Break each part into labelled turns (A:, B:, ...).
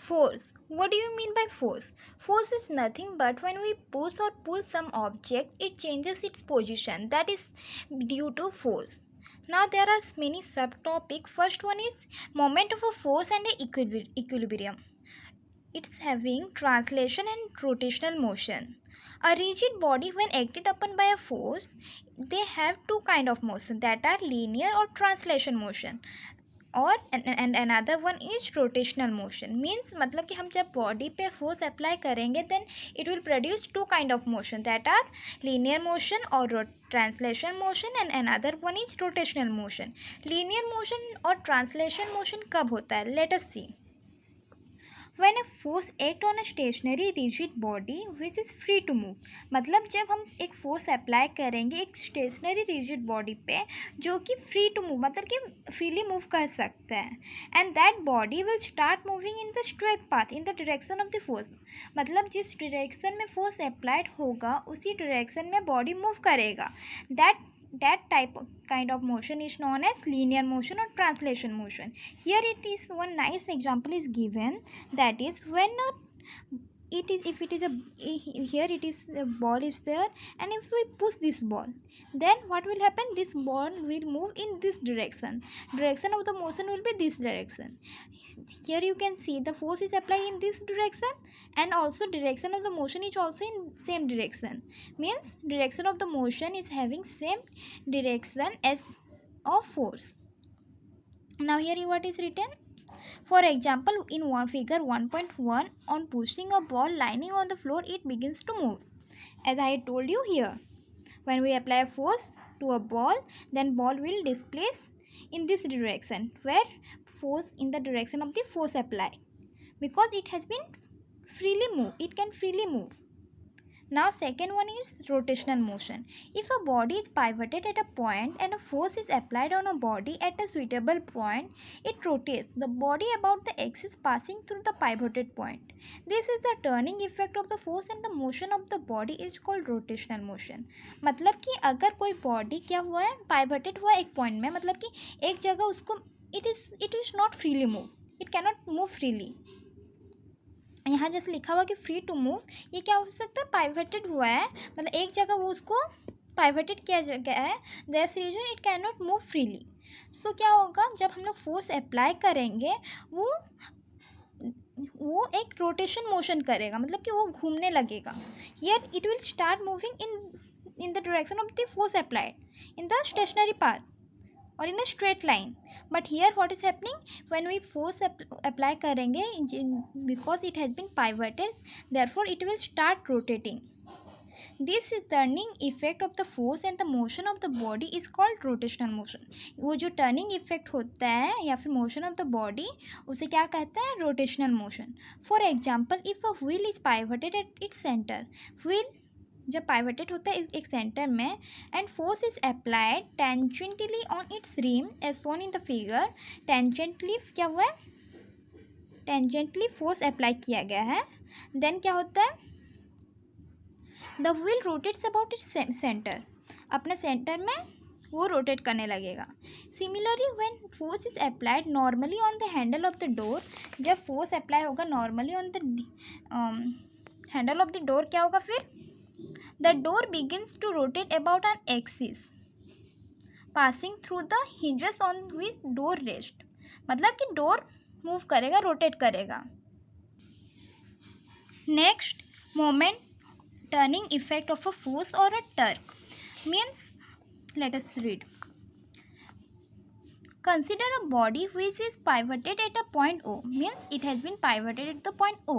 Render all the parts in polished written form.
A: Force. What do you mean by force? Force is nothing but when we push or pull some object, it changes its position. That is due to force. Now there are many subtopics. First one is moment of a force and a equilibrium. It's having translation and rotational motion. A rigid body when acted upon by a force, they have two kind of motion that are linear or translation motion. और and another one is rotational motion means मतलब कि हम जब body पे force apply करेंगे then it will produce two kind of motion that are linear motion और translation motion and another one is rotational motion. Linear motion और translation motion कब होता है? Let us see. When a force act on a stationary rigid body which is free to move. मतलब जब हम एक force apply करेंगे एक स्टेशनरी रिजिड बॉडी पे जो कि फ्री टू मूव मतलब कि फ्रीली मूव कर सकता है and that body will start moving in the straight path in the direction of the force. मतलब जिस डायरेक्शन में फोर्स अप्लाइड होगा उसी डायरेक्शन में बॉडी मूव करेगा. That type of kind of motion is known as linear motion or translation motion. Here it is one nice example is given, that is when if it is a here it is a ball is there and if we push this ball then what will happen? This ball will move in this direction of the motion will be this direction. Here you can see the force is applied in this direction and also direction of the motion is also in same direction, means direction of the motion is having same direction as of force. Now here what is written? For example, in one figure 1.1, on pushing a ball lying on the floor, it begins to move. As I told you here, when we apply force to a ball, then ball will displace in this direction, where force in the direction of the force applied, because it has been freely moved. It can freely move. Now second one is rotational motion. If a body is pivoted at a point and a force is applied on a body at a suitable point, it rotates the body about the axis passing through the pivoted point. This is the turning effect of the force and the motion of the body is called rotational motion. मतलब कि अगर कोई body क्या हुआ है pivoted हुआ एक point में मतलब कि एक जगह उसको it is not freely move. It cannot move freely. यहाँ जैसे लिखा हुआ कि फ्री टू मूव, ये क्या हो सकता है? पाइवेटेड हुआ है मतलब एक जगह वो उसको पाइवेटेड किया गया है, that's reason it can not move freely. So क्या होगा जब हम लोग फोर्स अप्लाई करेंगे वो एक रोटेशन मोशन करेगा मतलब कि वो घूमने लगेगा. Here it will start moving in the direction of the force applied in the stationary path or in a straight line. But here what is happening? When we force apply karenge, because it has been pivoted, therefore it will start rotating. This is turning effect of the force and the motion of the body is called rotational motion. वो जो turning effect होता है या फिर motion of the body उसे क्या कहते हैं? Rotational motion. For example, if a wheel is pivoted at its center, wheel जब पाइवटेड होता है एक सेंटर में and force is applied tangentially on its rim as shown in the figure. Tangentially क्या हुआ है? टेंजेंटली फोर्स अप्लाई किया गया है. देन क्या होता है? The wheel rotates about its centre. अपने सेंटर में वो रोटेट करने लगेगा. Similarly when force is applied normally on the handle of the door, जब फोर्स अप्लाई होगा normally on the handle of the door क्या होगा फिर? The door begins to rotate about an axis, passing through the hinges on which door rests. मतलब कि door move करेगा, rotate करेगा. Next, moment turning effect of a force और a torque means let us read. Consider a body which is pivoted at a point O, means it has been pivoted at the point O.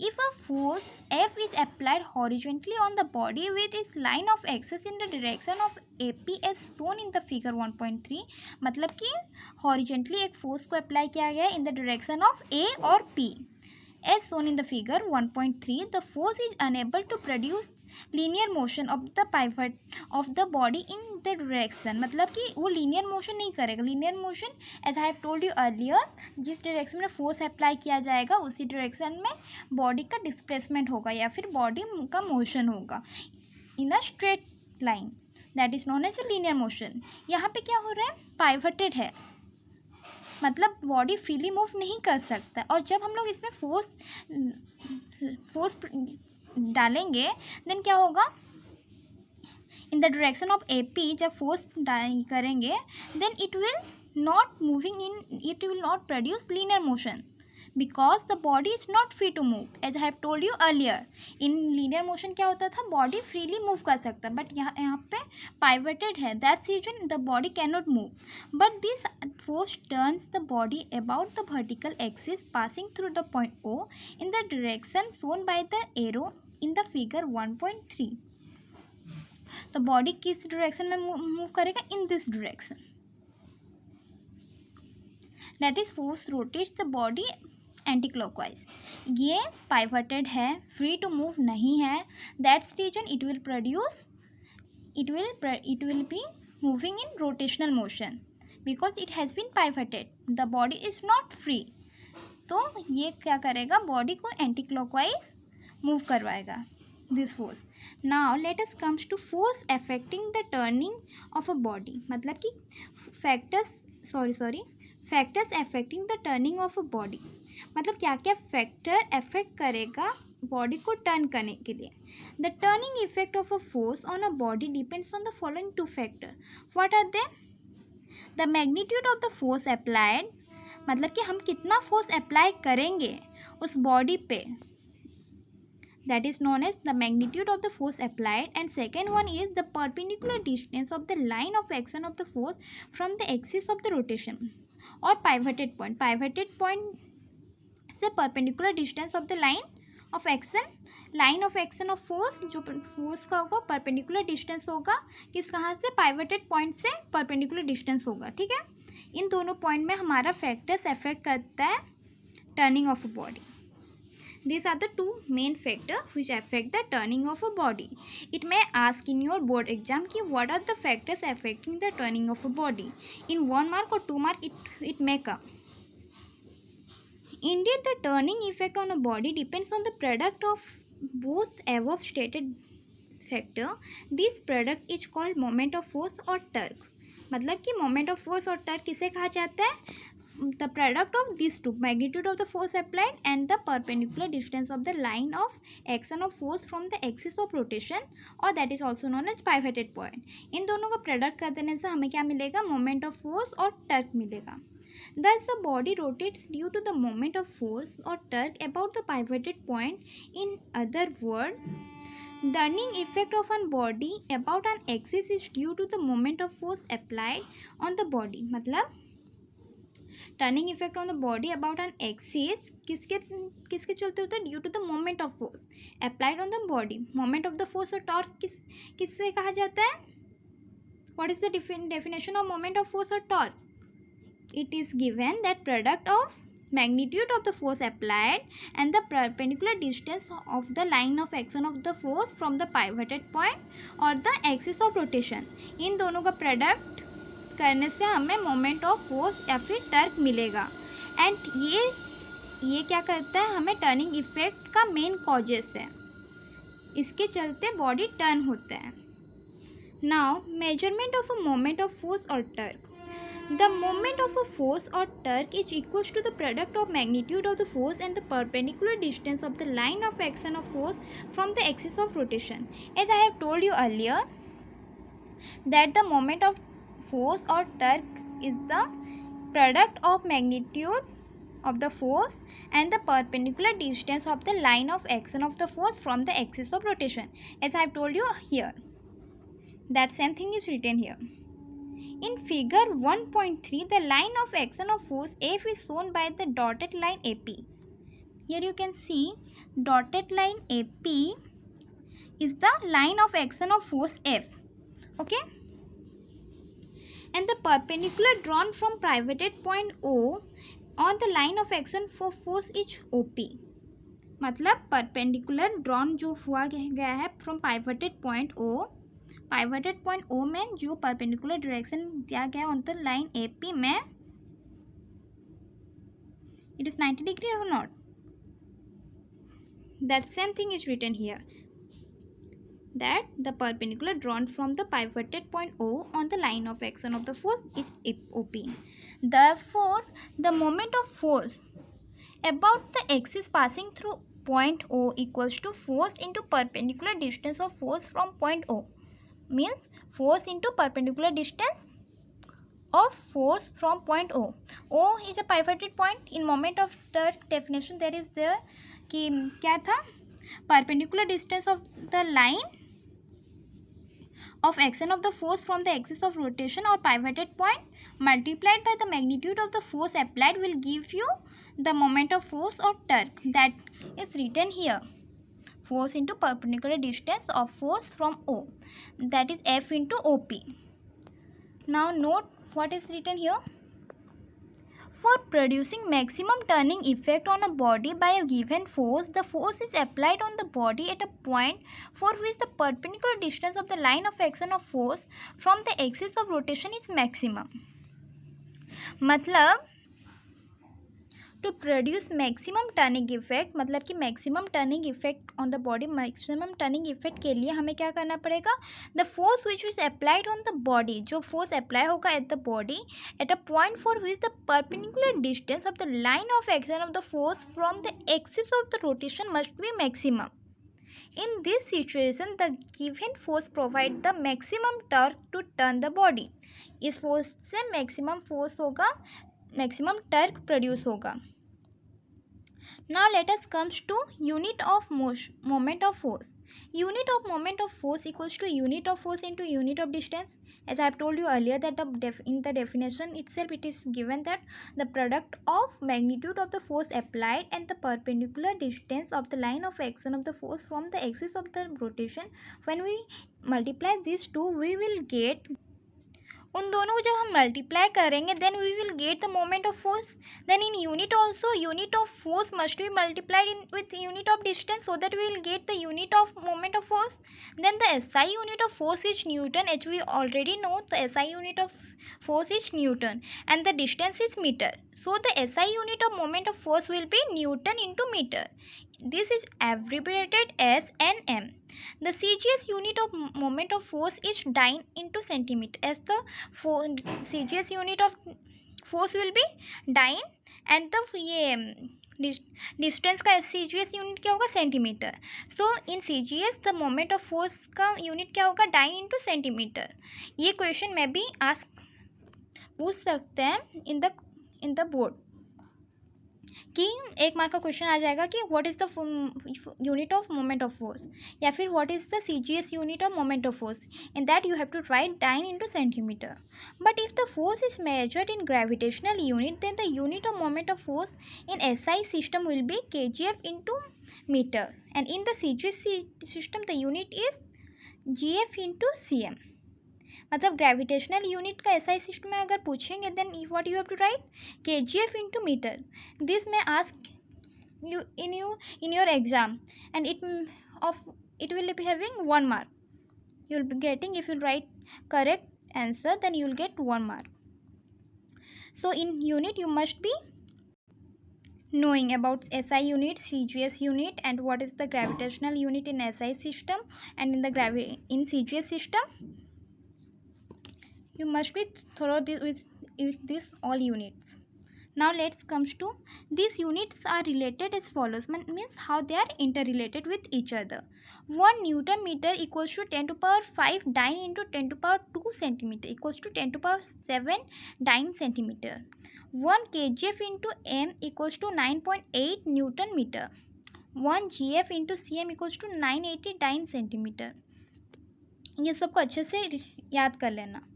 A: If a force F is applied horizontally on the body with its line of axis in the direction of AP as shown in the figure 1.3, मतलब कि horizontally एक force को apply किया गया in the direction of A और P. As shown in the figure 1.3, the force is unable to produce linear motion of the pivot of the body in the direction. मतलब कि वो linear motion नहीं करेगा. Linear motion as I have told you earlier, जिस direction में force apply किया जाएगा उसी डायरेक्शन में बॉडी का डिस्प्लेसमेंट होगा या फिर बॉडी का मोशन होगा in a straight line. That is known as a linear motion. यहाँ पे क्या हो रहा है? पाइवटेड है. मतलब बॉडी फ्रीली मूव नहीं कर सकता। और जब हम लोग इसमें फोर्स डालेंगे देन क्या होगा, in the direction of AP जब फोर्स करेंगे then it will not produce linear motion because the body is not free to move. As I have told you earlier, in linear motion क्या होता था, body freely move कर सकता, but यहाँ पे pivoted है, that's reason the body can not move, but this force turns the body about the vertical axis passing through the point O in the direction shown by the arrow in the figure 1.3। तो body किस direction में move करेगा, in this direction, that is force rotates the body anticlockwise. ये pivoted है, free to move नहीं है, that's reason it will be moving in rotational motion because it has been pivoted, the body is not free. तो ये क्या करेगा, body को anticlockwise move करवाएगा, this force. Now let us comes to force affecting the turning of a body, मतलब कि factors affecting the turning of a body, मतलब क्या क्या फैक्टर अफेक्ट करेगा बॉडी को टर्न करने के लिए। The turning effect of a force on a body depends on the following two factor. What are they? The magnitude of the force applied, मतलब कि हम कितना फोर्स अप्लाई करेंगे उस बॉडी पे, that is known as the magnitude of the force applied, and second one is the perpendicular distance of the line of action of the force from the axis of the rotation or pivoted point से perpendicular distance of the line of action of force, जो force का होगा perpendicular distance होगा किस कहाँ से, pivoted point से perpendicular distance होगा, ठीक है। इन दोनों पॉइंट में हमारा फैक्टर्स अफेक्ट करता है turning of a body. These are the two main factors which affect the turning of a body. It may ask in your board exam कि what are the factors affecting the turning of a body. In 1 mark or 2 mark it may come. Indeed, the turning effect on a body depends on the product of both above stated factor. This product is called moment of force or torque. मतलब कि moment of force और torque किसे कहा जाता है, the product of these two, magnitude of the force applied and the perpendicular distance of the line of action of force from the axis of rotation, or that is also known as pivoted point. इन दोनों का product कर देने से हमें क्या मिलेगा, moment of force और Turk मिलेगा। Thus the body rotates due to the moment of force or torque about the pivoted point. In other words, the turning effect of a body about an axis is due to the moment of force applied on the body। मतलब turning effect on the body about an axis किसके चलते होता है, due to the moment of force applied on the body. Moment of the force और torque किससे कहा जाता है, what is the definition of moment of force और torque? It is given that product of magnitude of the force applied and the perpendicular distance of the line of action of the force from the pivoted point or the axis of rotation। इन दोनों का product करने से हमें moment of force या फिर Turk मिलेगा। And ये क्या करता है, हमें टर्निंग इफेक्ट का मेन कॉजेस है, इसके चलते बॉडी टर्न होता है। Now measurement of a moment of force और Turk. The moment of a force or torque is equals to the product of magnitude of the force and the perpendicular distance of the line of action of force from the axis of rotation. As I have told you earlier that the moment of force or torque is the product of magnitude of the force and the perpendicular distance of the line of action of the force from the axis of rotation. As I have told you here, that same thing is written here. In figure 1.3, the line of action of force F is shown by the dotted line AP. Here you can see dotted line AP is the line of action of force F. Okay? And the perpendicular drawn from pivoted point O on the line of action for force is OP. मतलब perpendicular drawn जो हुआ गया है from pivoted point O, pivoted point O में जो perpendicular direction दिया गया on the line AP में, इट इज 90 डिग्री और not, that same thing is written here that the perpendicular drawn from the pivoted point O on the line of action of the force is OP. Therefore, the moment of force about the axis passing through point O equals to force into perpendicular distance of force from point O. Means force into perpendicular distance of force from point O. O is a pivoted point. In moment of the definition there is there कि क्या था, perpendicular distance of the line of action of the force from the axis of rotation or pivoted point multiplied by the magnitude of the force applied will give you the moment of force or torque. That is written here. Force into perpendicular distance of force from O, that is F into OP. Now note what is written here. For producing maximum turning effect on a body by a given force, the force is applied on the body at a point for which the perpendicular distance of the line of action of force from the axis of rotation is maximum. मतलब to produce maximum turning effect, मतलब कि maximum turning effect on the body, maximum turning effect के लिए हमें क्या करना पड़ेगा, the force which is applied on the body, जो फोर्स अप्लाई होगा at the body at a point for which the perpendicular distance of the line of action of the force from the axis of the rotation must be maximum. In this situation, the given force provide the maximum torque to turn the body. इस force से maximum force होगा, maximum Turk produce होगा. Now let us comes to unit of moment of force. Unit of moment of force equals to unit of force into unit of distance. As I have told you earlier that in the definition itself it is given that the product of magnitude of the force applied and the perpendicular distance of the line of action of the force from the axis of the rotation, when we multiply these two we will get, उन दोनों को जब हम multiply करेंगे then we will get the moment of force. Then in unit also unit of force must be multiplied in with unit of distance so that we will get the unit of moment of force. Then the SI unit of force is newton, as we already know the SI unit of force is Newton and the distance is meter. So the SI unit of moment of force will be Newton into meter. This is abbreviated as Nm. The CGS unit of moment of force is dyne into centimeter, as the CGS unit of force will be dyne and the ये distance का CGS unit क्या होगा, centimetre. So in CGS the moment of force का unit क्या होगा, dine into centimetre. ये question में भी पूछ सकते हैं इन द बोर्ड कि 1 मार्क का क्वेश्चन आ जाएगा कि what is the unit of moment of force, या फिर what is the CGS unit of moment of force. In that you have to write dyne into centimetre. But if the force is measured in gravitational unit then the unit of moment of force in SI system will be kgf into metre and in the CGS system the unit is gf into cm. मतलब gravitational unit का SI system में अगर पूछेंगे then what you have to write, kgf into metre. This में ask you in your exam and it will be having 1 mark. You will be getting, if you write correct answer then you will get 1 mark. So in unit you must be knowing about SI unit, CGS unit, and what is the gravitational unit in SI system and in the in CGS system. You must be thorough with this all units. Now let's comes to these units are related as follows, means how they are interrelated with each other. 1 Newton meter equals to 10 to power 5 dyne into 10 to power 2 centimeter equals to 10 to power 7 dyne centimeter. 1 kgf into m equals to 9.8 Newton meter. 1 gf into cm equals to 980 dyne centimeter. ये सबको अच्छे से याद कर लेना.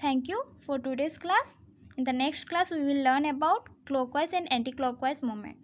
A: Thank you for today's class. In the next class, we will learn about clockwise and anti-clockwise movement.